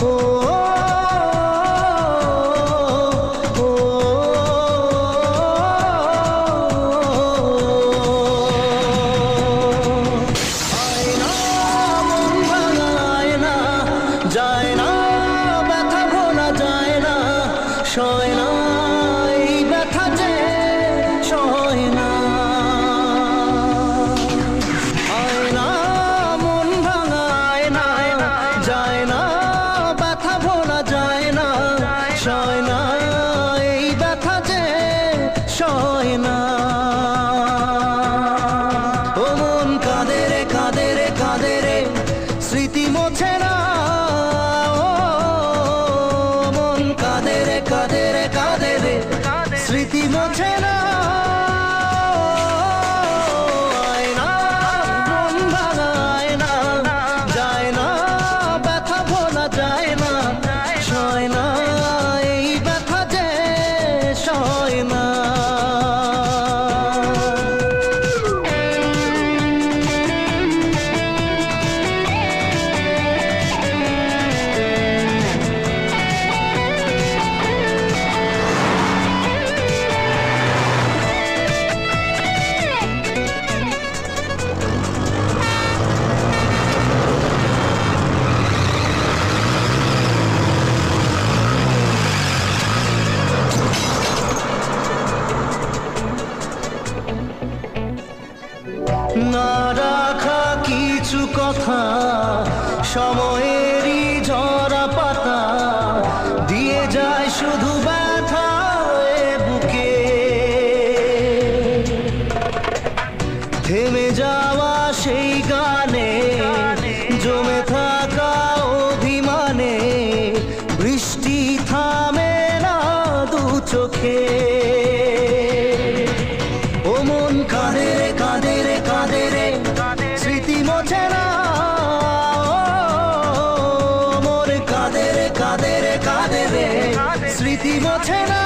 ও ও আয়না মন ভাঙায় না, যায় না ব্যথা ভোলা যায় না, সয় না এই ব্যথা যে সয় না। আয়না মন ভাঙায় না, যায় না ব্যথা ভোলা যায় না, সয় না এই ব্যথা যে সয় না। ও মন কাঁদে রে কাঁদে রে কাঁদে রে, স্মৃতি মোছে না। ও মন কাঁদে রে কাঁদে রে কাঁদে রে, স্মৃতি মোছে না। আয়না মন ভাঙায় না, যায় না ব্যথা ভোলা যায় না, সয় না এই ব্যথা যে সয় না। না রাখা কিছু কথা, সময়েরই ঝরা পাতা, দিয়ে যায় শুধু ব্যথা এ বুকে। থেমে যাওয়া সেই গানে, জমে থাকা অভিমানে, বৃষ্টি থামে না দু চোখে। ও মন কাঁদে রে কাঁদে রে কাঁদে রে, স্মৃতি মোছে না। ও মোর কাঁদে রে কাঁদে রে কাঁদে রে, স্মৃতি মোছে না।